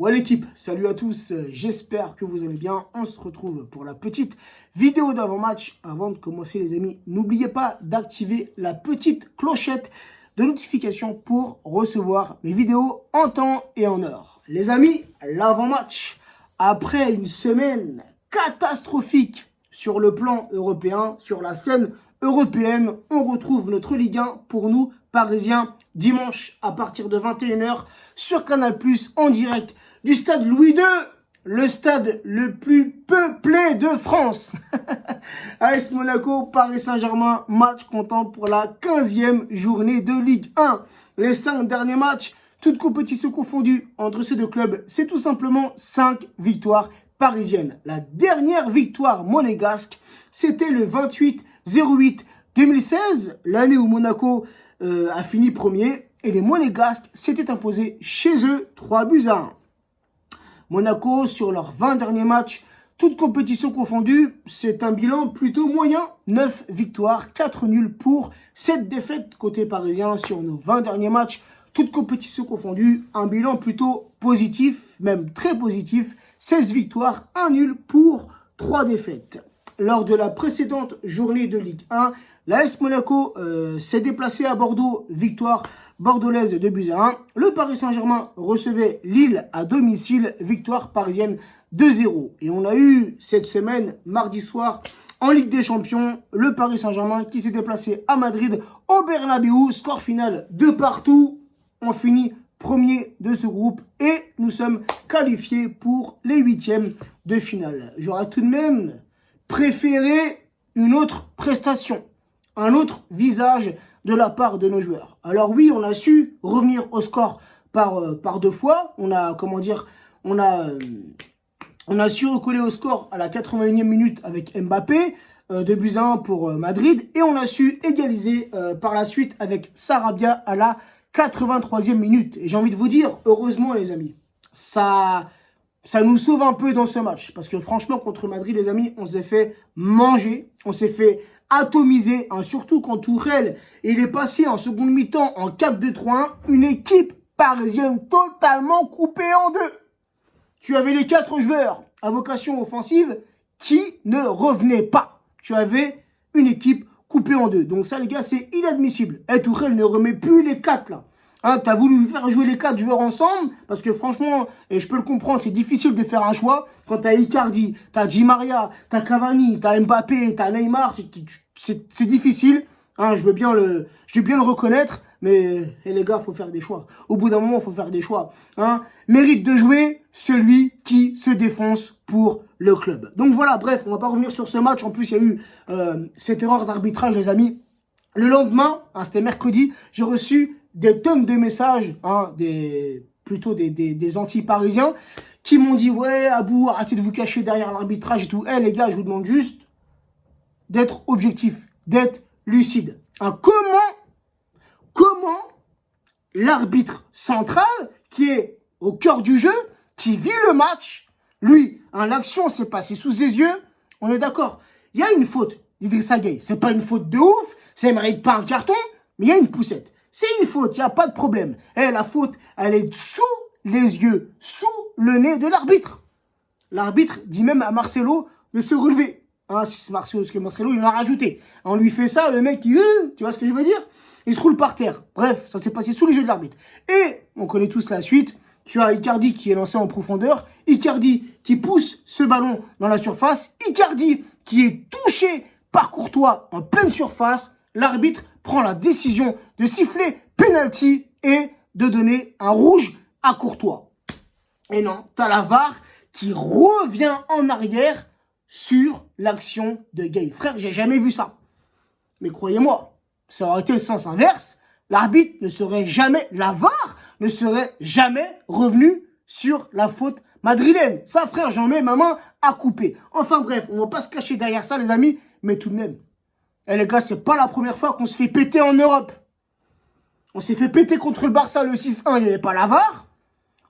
Ouais l'équipe, salut à tous, j'espère que vous allez bien. On se retrouve pour la petite vidéo d'avant-match. Avant de commencer les amis, n'oubliez pas d'activer la petite clochette de notification pour recevoir mes vidéos en temps et en heure. Les amis, l'avant-match, après une semaine catastrophique sur le plan européen, sur la scène européenne, on retrouve notre Ligue 1 pour nous, Parisiens, dimanche à partir de 21h sur Canal+, en direct du stade Louis II, le stade le plus peuplé de France. AS Monaco, Paris Saint-Germain, match comptant pour la 15e journée de Ligue 1. Les 5 derniers matchs, toutes compétitions confondues entre ces deux clubs, c'est tout simplement 5 victoires parisiennes. La dernière victoire monégasque, c'était le 28-08-2016, l'année où Monaco a fini premier. Et les Monégasques s'étaient imposés chez eux 3-1. Monaco, sur leurs 20 derniers matchs, toutes compétitions confondues, c'est un bilan plutôt moyen. 9 victoires, 4 nuls pour 7 défaites côté parisien sur nos 20 derniers matchs. Toutes compétitions confondues, un bilan plutôt positif, même très positif. 16 victoires, 1 nul pour 3 défaites. Lors de la précédente journée de Ligue 1, l'AS Monaco s'est déplacé à Bordeaux, victoire bordelaise de 2-1. Le Paris Saint-Germain recevait Lille à domicile, victoire parisienne 2-0. Et on a eu cette semaine, mardi soir, en Ligue des Champions, le Paris Saint-Germain qui s'est déplacé à Madrid au Bernabéu, score final de partout. On finit premier de ce groupe et nous sommes qualifiés pour les 8e de finale. J'aurais tout de même préféré une autre prestation, un autre visage de la part de nos joueurs. Alors oui, on a su revenir au score par 2 fois. On a su recoller au score à la 81e minute avec Mbappé, 2-1 pour Madrid. Et on a su égaliser par la suite avec Sarabia à la 83e minute. Et j'ai envie de vous dire, heureusement les amis, ça nous sauve un peu dans ce match. Parce que franchement, contre Madrid, les amis, on s'est fait manger, on s'est fait atomisé, hein, surtout quand Tourelle il est passé en seconde mi-temps en 4-2-3-1, une équipe parisienne totalement coupée en deux. Tu avais les 4 joueurs à vocation offensive qui ne revenaient pas. Tu avais une équipe coupée en deux. Donc ça les gars, c'est inadmissible. Et Tourelle ne remet plus les 4 là. Hein, t'as voulu faire jouer les 4 joueurs ensemble, parce que franchement, et je peux le comprendre, c'est difficile de faire un choix. Quand t'as Icardi, t'as Di Maria, t'as Cavani, t'as Mbappé, t'as Neymar, c'est difficile. Hein, je veux bien le reconnaître, mais les gars, faut faire des choix. Au bout d'un moment, faut faire des choix. Hein, mérite de jouer celui qui se défonce pour le club. Donc voilà, bref, on va pas revenir sur ce match. En plus, il y a eu cette erreur d'arbitrage, les amis. Le lendemain, hein, c'était mercredi, j'ai reçu des tonnes de messages, hein, des anti-parisiens qui m'ont dit « Ouais, Abou, arrêtez de vous cacher derrière l'arbitrage et tout. » Eh les gars, je vous demande juste d'être objectif, d'être lucide. Hein, comment l'arbitre central, qui est au cœur du jeu, qui vit le match, lui, hein, l'action s'est passée sous ses yeux, on est d'accord. Il y a une faute, Idrissa Gueye. C'est pas une faute de ouf, ça ne mérite pas un carton, mais il y a une poussette. C'est une faute, il n'y a pas de problème. Et la faute, elle est sous les yeux, sous le nez de l'arbitre. L'arbitre dit même à Marcelo de se relever. Hein, c'est Marcelo, parce que Marcelo, il l'a rajouté. On lui fait ça, le mec, tu vois ce que je veux dire? Il se roule par terre. Bref, ça s'est passé sous les yeux de l'arbitre. Et, on connaît tous la suite. Tu as Icardi qui est lancé en profondeur. Icardi qui pousse ce ballon dans la surface. Icardi qui est touché par Courtois en pleine surface. L'arbitre prend la décision de siffler penalty et de donner un rouge à Courtois. Et non, t'as la VAR qui revient en arrière sur l'action de Gueye. Frère, j'ai jamais vu ça. Mais croyez-moi, ça aurait été le sens inverse. L'arbitre ne serait jamais, la VAR ne serait jamais revenu sur la faute madrilène. Ça, frère, j'en mets ma main à couper. Enfin bref, on va pas se cacher derrière ça, les amis, mais tout de même. Eh les gars, c'est pas la première fois qu'on se fait péter en Europe. On s'est fait péter contre le Barça le 6-1, il n'y avait pas la VAR.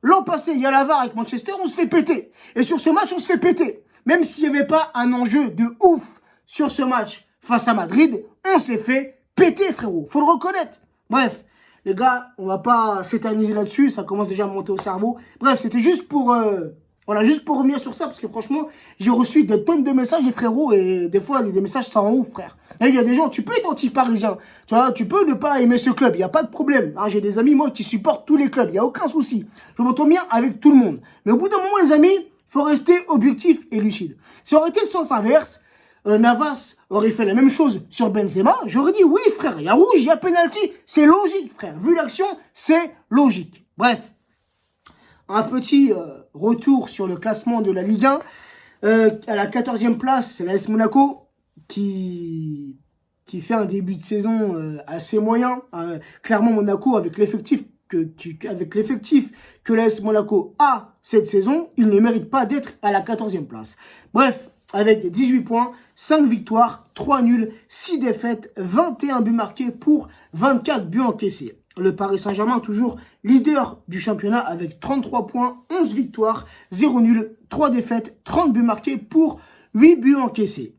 L'an passé, il y a la VAR avec Manchester, on se fait péter. Et sur ce match, on se fait péter. Même s'il n'y avait pas un enjeu de ouf sur ce match face à Madrid, on s'est fait péter, frérot. Faut le reconnaître. Bref, Les gars, on va pas s'éterniser là-dessus, ça commence déjà à monter au cerveau. Bref, c'était juste pour... voilà, juste pour revenir sur ça, parce que franchement, j'ai reçu des tonnes de messages, les frérots, et des fois, des messages, ça rend ouf, frère. Et il y a des gens, tu peux être anti-parisien, tu vois, tu peux ne pas aimer ce club, il n'y a pas de problème. Hein, j'ai des amis, moi, qui supportent tous les clubs, il n'y a aucun souci. Je m'entends bien avec tout le monde. Mais au bout d'un moment, les amis, faut rester objectif et lucide. Si ça aurait été le sens inverse, Navas aurait fait la même chose sur Benzema, j'aurais dit, oui, frère, il y a rouge, il y a penalty, c'est logique, frère. Vu l'action, c'est logique. Bref. Un petit retour sur le classement de la Ligue 1. À la 14e place, c'est l'AS Monaco qui fait un début de saison assez moyen. Clairement, Monaco, avec l'effectif que l'AS Monaco a cette saison, il ne mérite pas d'être à la 14e place. Bref, avec 18 points, 5 victoires, 3 nuls, 6 défaites, 21 buts marqués pour 24 buts encaissés. Le Paris Saint-Germain, toujours leader du championnat avec 33 points, 11 victoires, 0 nul, 3 défaites, 30 buts marqués pour 8 buts encaissés.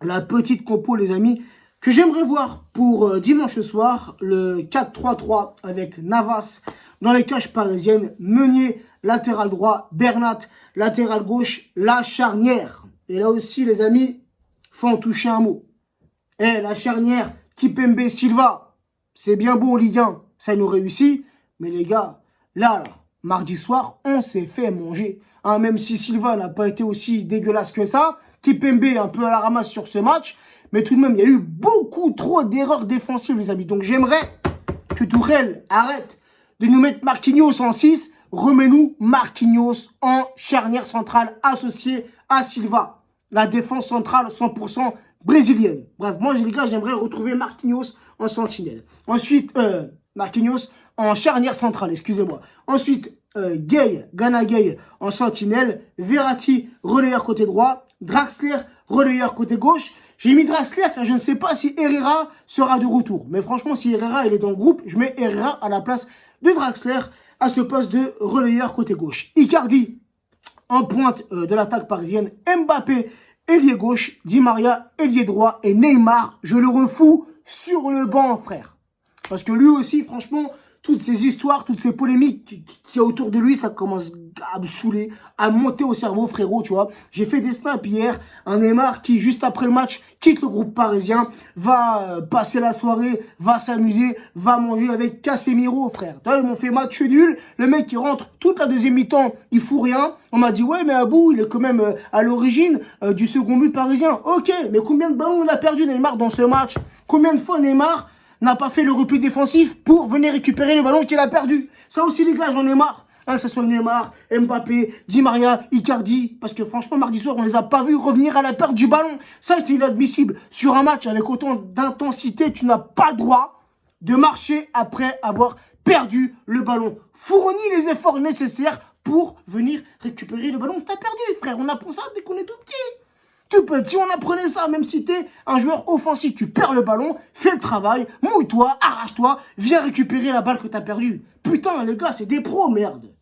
La petite compo, les amis, que j'aimerais voir pour dimanche soir, le 4-3-3 avec Navas dans les cages parisiennes, Meunier, latéral droit, Bernat, latéral gauche, la charnière. Et là aussi, les amis, faut en toucher un mot. La charnière, Kimpembe Silva. C'est bien beau, Ligue 1, ça nous réussit. Mais les gars, là, mardi soir, on s'est fait manger. Hein, même si Silva n'a pas été aussi dégueulasse que ça, Kimpembe est un peu à la ramasse sur ce match. Mais tout de même, il y a eu beaucoup trop d'erreurs défensives, les amis. Donc j'aimerais que Tourelle arrête de nous mettre Marquinhos en 6. Remets-nous Marquinhos en charnière centrale associée à Silva. La défense centrale 100% brésilienne. Bref, moi, les gars, j'aimerais retrouver Marquinhos en sentinelle. Ensuite, Marquinhos en charnière centrale, excusez-moi. Ensuite, Gana Gueye en sentinelle. Verratti, relayeur côté droit. Draxler, relayeur côté gauche. J'ai mis Draxler car je ne sais pas si Herrera sera de retour. Mais franchement, si Herrera il est dans le groupe, je mets Herrera à la place de Draxler à ce poste de relayeur côté gauche. Icardi en pointe de l'attaque parisienne. Mbappé, ailier gauche. Di Maria, ailier droit. Et Neymar, je le refous sur le banc, frère. Parce que lui aussi, franchement, toutes ces histoires, toutes ces polémiques qu'il y a autour de lui, ça commence à me saouler, à monter au cerveau, frérot, tu vois. J'ai fait des snaps hier, un Neymar qui, juste après le match, quitte le groupe parisien, va passer la soirée, va s'amuser, va manger avec Casemiro, frère. Tu vois, ils m'ont fait match nul, le mec qui rentre toute la deuxième mi-temps, il fout rien. On m'a dit, ouais, mais Abou, il est quand même à l'origine du second but parisien. Ok, mais combien de ballons on a perdu Neymar dans ce match? Combien de fois Neymar n'a pas fait le repli défensif pour venir récupérer le ballon qu'il a perdu? Ça aussi, les gars, j'en ai marre. Hein, que ce soit Neymar, Mbappé, Di Maria, Icardi. Parce que franchement, mardi soir, on les a pas vus revenir à la perte du ballon. Ça, c'est inadmissible. Sur un match avec autant d'intensité, tu n'as pas le droit de marcher après avoir perdu le ballon. Fournis les efforts nécessaires pour venir récupérer le ballon que tu as perdu, frère. On apprend ça dès qu'on est tout petit. Tout petit, on apprenait ça, même si t'es un joueur offensif, tu perds le ballon, fais le travail, mouille-toi, arrache-toi, viens récupérer la balle que t'as perdue. Putain, les gars, c'est des pros, merde.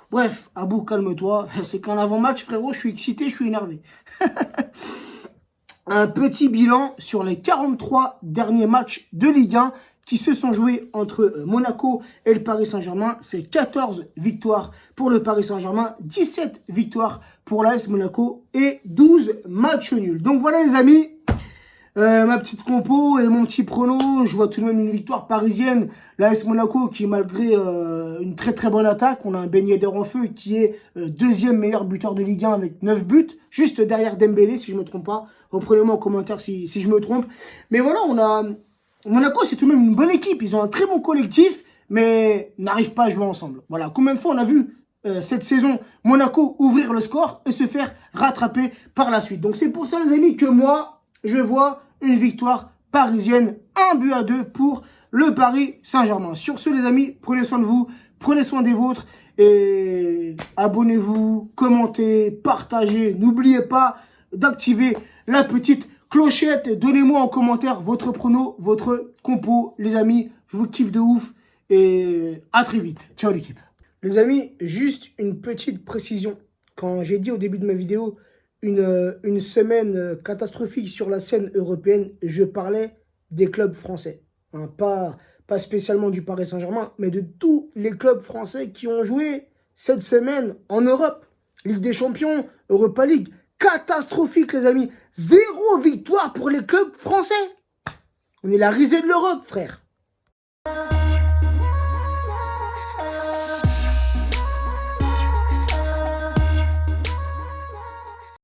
Bref, Abou, calme-toi. C'est qu'en avant-match, frérot, je suis excité, je suis énervé. Un petit bilan sur les 43 derniers matchs de Ligue 1 qui se sont joués entre Monaco et le Paris Saint-Germain. C'est 14 victoires pour le Paris Saint-Germain, 17 victoires pour l'AS Monaco et 12 matchs nuls. Donc voilà les amis, ma petite compo et mon petit prono. Je vois tout de même une victoire parisienne. L'AS Monaco qui, malgré une très très bonne attaque, on a un Ben Yedder en feu qui est deuxième meilleur buteur de Ligue 1 avec 9 buts, juste derrière Dembélé si je me trompe pas. Reprenez-moi en commentaire si je me trompe. Mais voilà, on a Monaco, c'est tout de même une bonne équipe. Ils ont un très bon collectif, mais n'arrivent pas à jouer ensemble. Voilà, combien de fois on a vu cette saison Monaco ouvrir le score et se faire rattraper par la suite. Donc c'est pour ça les amis que moi, je vois une victoire parisienne, 1-2 pour le Paris Saint-Germain. Sur ce les amis, prenez soin de vous, prenez soin des vôtres et abonnez-vous, commentez, partagez. N'oubliez pas d'activer la petite clochette. Donnez-moi en commentaire votre prono, votre compo. Les amis, je vous kiffe de ouf et à très vite. Ciao l'équipe. Les amis, juste une petite précision. Quand j'ai dit au début de ma vidéo une semaine catastrophique sur la scène européenne, je parlais des clubs français. hein, pas spécialement du Paris Saint-Germain, mais de tous les clubs français qui ont joué cette semaine en Europe. Ligue des Champions, Europa League, catastrophique les amis. 0 victoire pour les clubs français. On est la risée de l'Europe, frère.